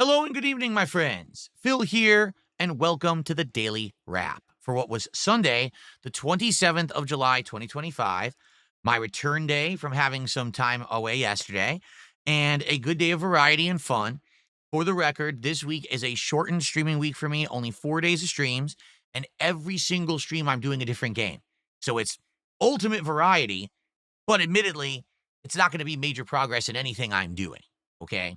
Hello and good evening, my friends. Phil here, and welcome to the Daily Wrap for what was Sunday, the 27th of July, 2025, my return day from having some time away yesterday, and a good day of variety and fun. For the record, this week is a shortened streaming week for me, only 4 days of streams, and every single stream I'm doing a different game. So it's ultimate variety, but admittedly, it's not going to be major progress in anything I'm doing, okay?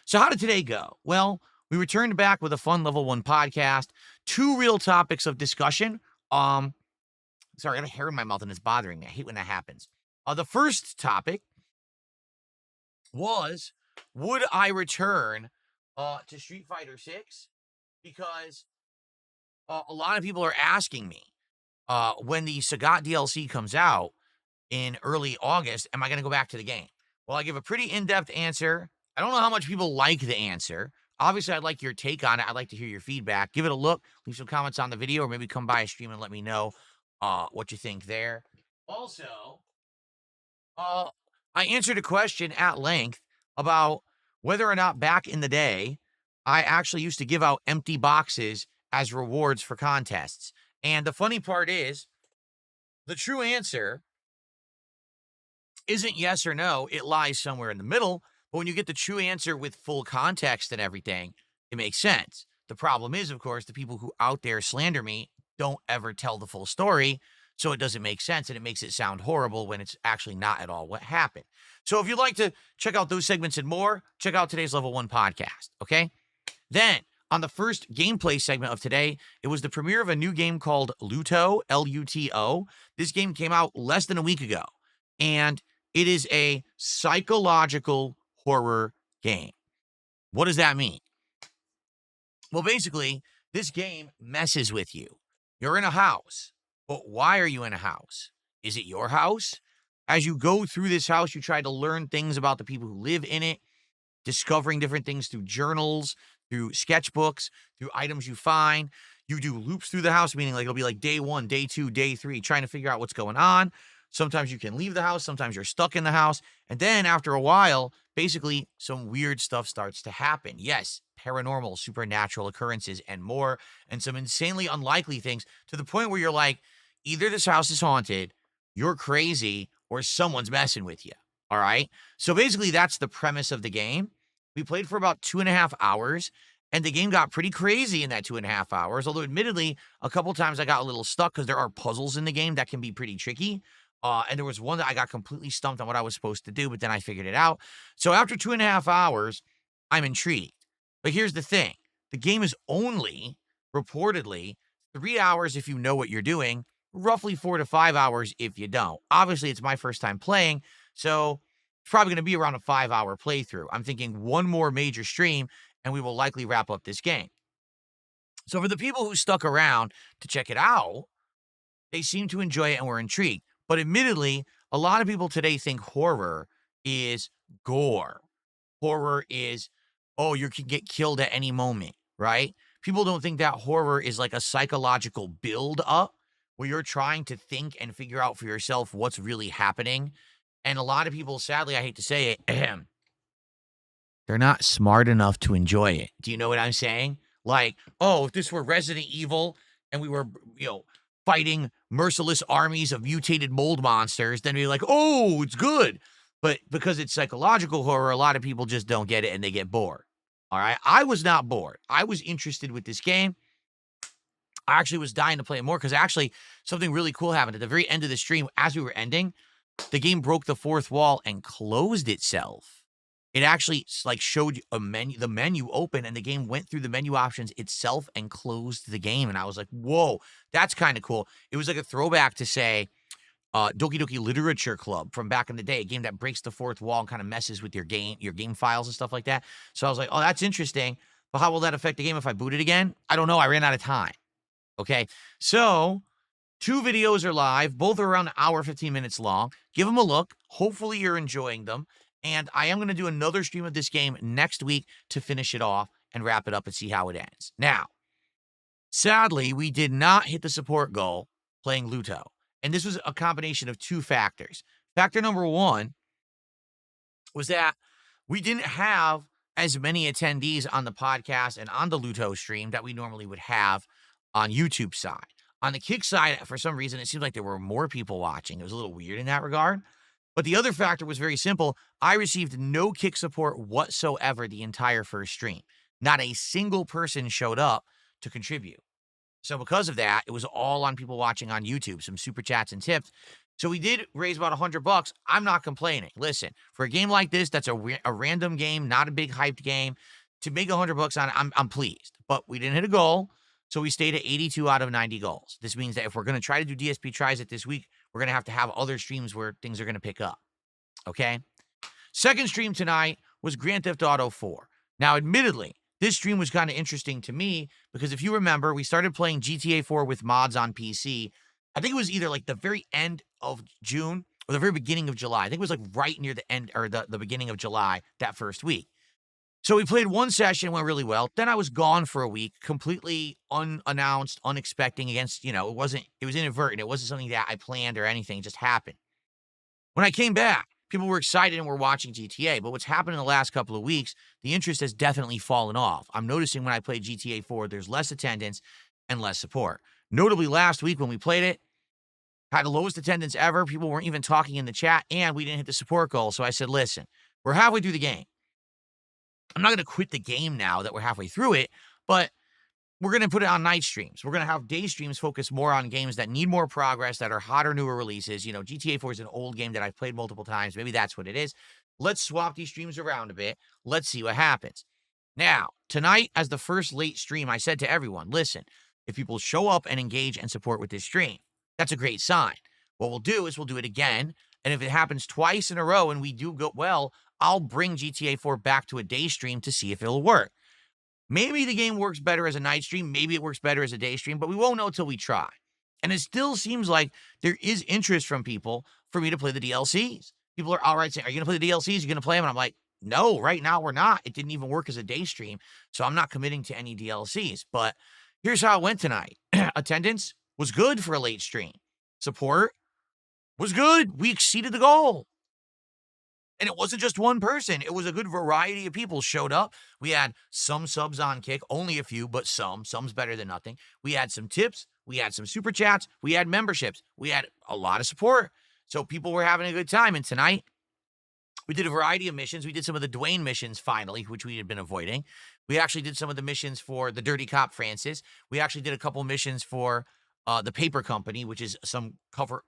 So how did today go? Well, we returned back with a fun level 1 podcast, two real topics of discussion. Sorry, I got a hair in my mouth and it's bothering me. I hate when that happens. The first topic was, would I return to Street Fighter 6? Because a lot of people are asking me when the Sagat DLC comes out in early August, am I going to go back to the game? Well, I give a pretty in-depth answer. I don't know how much people like the answer. Obviously, I'd like your take on it. I'd like to hear your feedback. Give it a look. Leave some comments on the video, or maybe come by a stream and let me know what you think there. Also, I answered a question at length about whether or not back in the day, I actually used to give out empty boxes as rewards for contests. And the funny part is, the true answer isn't yes or no. It lies somewhere in the middle. But when you get the true answer with full context and everything, it makes sense. The problem is, of course, the people who out there slander me don't ever tell the full story. So it doesn't make sense and it makes it sound horrible when it's actually not at all what happened. So if you'd like to check out those segments and more, check out today's Level 1 podcast. Okay. Then on the first gameplay segment of today, it was the premiere of a new game called Luto, Luto. This game came out less than a week ago. And it is a psychological horror game. What does that mean? Well, basically, this game messes with you. You're in a house, but why are you in a house? Is it your house? As you go through this house, you try to learn things about the people who live in it, discovering different things through journals, through sketchbooks, through items you find. You do loops through the house, meaning like it'll be like day 1, day 2, day 3, trying to figure out what's going on. Sometimes you can leave the house. Sometimes you're stuck in the house. And then after a while, basically some weird stuff starts to happen. Yes, paranormal, supernatural occurrences and more, and some insanely unlikely things to the point where you're like, either this house is haunted, you're crazy, or someone's messing with you. All right. So basically that's the premise of the game. We played for about 2.5 hours and the game got pretty crazy in that 2.5 hours. Although admittedly, a couple times I got a little stuck because there are puzzles in the game that can be pretty tricky. And there was one that I got completely stumped on what I was supposed to do, but then I figured it out. So after 2.5 hours, I'm intrigued. But here's the thing. The game is only, reportedly, 3 hours if you know what you're doing, roughly 4 to 5 hours if you don't. Obviously, it's my first time playing, so it's probably going to be around a 5-hour playthrough. I'm thinking one more major stream, and we will likely wrap up this game. So for the people who stuck around to check it out, they seem to enjoy it and were intrigued. But admittedly, a lot of people today think horror is gore. Horror is, oh, you can get killed at any moment, right? People don't think that horror is like a psychological build up where you're trying to think and figure out for yourself what's really happening. And a lot of people, sadly, I hate to say it, they're not smart enough to enjoy it. Do you know what I'm saying? Like, oh, if this were Resident Evil and we were, fighting merciless armies of mutated mold monsters, then we're like, oh, it's good. But because it's psychological horror, a lot of people just don't get it and they get bored. All right. I was not bored. I was interested with this game. I actually was dying to play it more because actually something really cool happened at the very end of the stream. As we were ending, the game broke the fourth wall and closed itself. It actually like showed a menu, the menu open, and the game went through the menu options itself and closed the game. And I was like, whoa, that's kind of cool. It was like a throwback to, say, Doki Doki Literature Club from back in the day, a game that breaks the fourth wall and kind of messes with your game files and stuff like that. So I was like, oh, that's interesting. But how will that affect the game if I boot it again? I don't know. I ran out of time. Okay. So 2 videos are live. Both are around an hour, 15 minutes long. Give them a look. Hopefully you're enjoying them. And I am going to do another stream of this game next week to finish it off and wrap it up and see how it ends. Now, sadly, we did not hit the support goal playing Luto. And this was a combination of 2 factors. Factor number 1 was that we didn't have as many attendees on the podcast and on the Luto stream that we normally would have on YouTube side. On the Kick side, for some reason, it seemed like there were more people watching. It was a little weird in that regard. But the other factor was very simple. I received no Kick support whatsoever the entire first stream. Not a single person showed up to contribute. So because of that, it was all on people watching on YouTube, some super chats and tips. So we did raise about $100. I'm not complaining. Listen, for a game like this, that's a random game, not a big hyped game. To make $100 on it, I'm pleased. But we didn't hit a goal, so we stayed at 82 out of 90 goals. This means that if we're going to try to do DSP tries it this week, we're going to have other streams where things are going to pick up. Okay? Second stream tonight was Grand Theft Auto 4. Now, admittedly, this stream was kind of interesting to me because if you remember, we started playing GTA 4 with mods on PC. I think it was either like the very end of June or the very beginning of July. I think it was like right near the end or the beginning of July that first week. So we played one session, went really well. Then I was gone for a week, completely unannounced, unexpected against, it was inadvertent. It wasn't something that I planned or anything. It just happened. When I came back, people were excited and were watching GTA. But what's happened in the last couple of weeks, the interest has definitely fallen off. I'm noticing when I play GTA 4, there's less attendance and less support. Notably, last week when we played it, had the lowest attendance ever. People weren't even talking in the chat, and we didn't hit the support goal. So I said, listen, we're halfway through the game. I'm not going to quit the game now that we're halfway through it, but we're going to put it on night streams. We're going to have day streams focus more on games that need more progress, that are hotter, newer releases. GTA 4 is an old game that I've played multiple times. Maybe that's what it is. Let's swap these streams around a bit. Let's see what happens. Now, tonight, as the first late stream, I said to everyone, listen, if people show up and engage and support with this stream, that's a great sign. What we'll do is we'll do it again. And if it happens twice in a row and we do go well, I'll bring GTA 4 back to a day stream to see if it'll work. Maybe the game works better as a night stream. Maybe it works better as a day stream, but we won't know till we try. And it still seems like there is interest from people for me to play the DLCs. People are all right saying, are you going to play the DLCs? You're going to play them? And I'm like, no, right now we're not. It didn't even work as a day stream, so I'm not committing to any DLCs. But here's how it went tonight. Attendance was good for a late stream. Support was good. We exceeded the goal. And it wasn't just one person. It was a good variety of people showed up. We had some subs on Kick, only a few, but some. Some's better than nothing. We had some tips. We had some super chats. We had memberships. We had a lot of support. So people were having a good time. And tonight, we did a variety of missions. We did some of the Dwayne missions finally, which we had been avoiding. We actually did some of the missions for the Dirty Cop Francis. We actually did a couple missions for the Paper Company, which is some covert,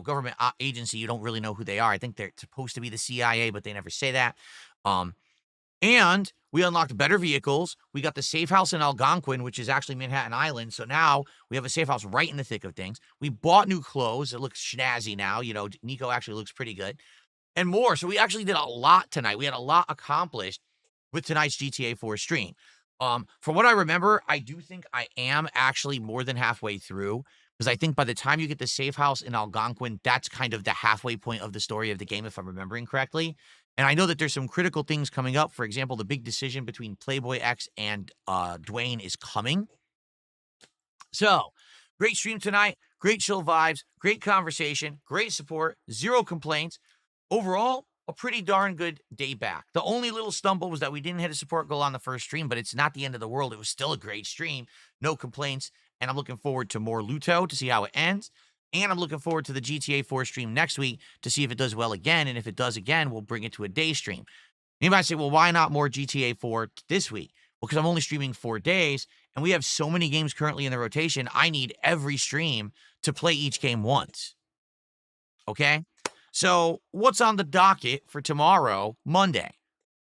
government agency. You don't really know who they are. I think they're supposed to be the CIA, but they never say that. And we unlocked better vehicles. We got the safe house in Algonquin, which is actually Manhattan Island. So now we have a safe house right in the thick of things. We bought new clothes. It looks snazzy now. Nico actually looks pretty good. And more. So we actually did a lot tonight. We had a lot accomplished with tonight's GTA 4 stream. From what I remember, I do think I am actually more than halfway through, because I think by the time you get the safe house in Algonquin, that's kind of the halfway point of the story of the game, if I'm remembering correctly. And I know that there's some critical things coming up. For example, the big decision between Playboy X and Dwayne is coming. So, great stream tonight. Great chill vibes. Great conversation. Great support. Zero complaints. Overall, a pretty darn good day back. The only little stumble was that we didn't hit a support goal on the first stream, but it's not the end of the world. It was still a great stream. No complaints. And I'm looking forward to more Luto to see how it ends. And I'm looking forward to the GTA 4 stream next week to see if it does well again. And if it does again, we'll bring it to a day stream. You might say, well, why not more GTA 4 this week? Well, because I'm only streaming 4 days, and we have so many games currently in the rotation, I need every stream to play each game once. Okay? So what's on the docket for tomorrow, Monday?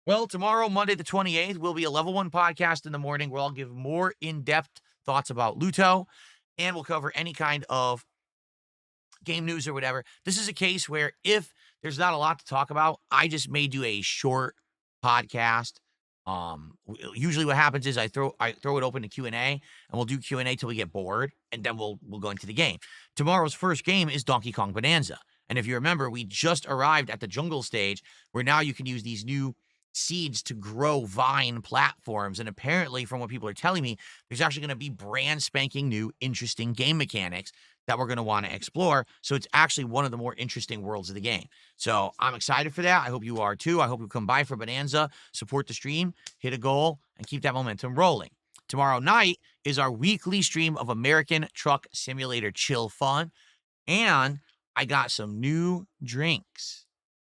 Well, tomorrow, Monday the 28th, will be a Level 1 podcast in the morning where I'll give more in-depth thoughts about Luto, and we'll cover any kind of game news or whatever. This is a case where if there's not a lot to talk about, I just may do a short podcast. Usually what happens is I throw it open to Q&A, and we'll do Q&A till we get bored, and then we'll go into the game. Tomorrow's first game is Donkey Kong Bonanza. And if you remember, we just arrived at the jungle stage where now you can use these new seeds to grow Vine platforms. And apparently, from what people are telling me, there's actually going to be brand spanking new, interesting game mechanics that we're going to want to explore. So it's actually one of the more interesting worlds of the game. So I'm excited for that. I hope you are too. I hope you come by for Bonanza, support the stream, hit a goal, and keep that momentum rolling. Tomorrow night is our weekly stream of American Truck Simulator Chill Fun. And I got some new drinks.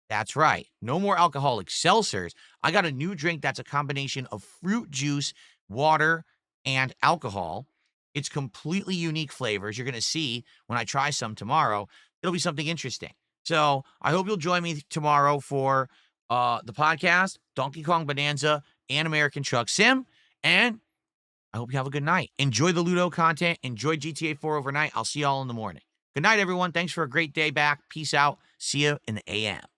That's right. No more alcoholic seltzers. I got a new drink that's a combination of fruit juice, water, and alcohol. It's completely unique flavors. You're going to see when I try some tomorrow. It'll be something interesting. So I hope you'll join me tomorrow for the podcast, Donkey Kong Bonanza, and American Truck Sim. And I hope you have a good night. Enjoy the Luto content. Enjoy GTA 4 overnight. I'll see y'all in the morning. Good night, everyone. Thanks for a great day back. Peace out. See you in the AM.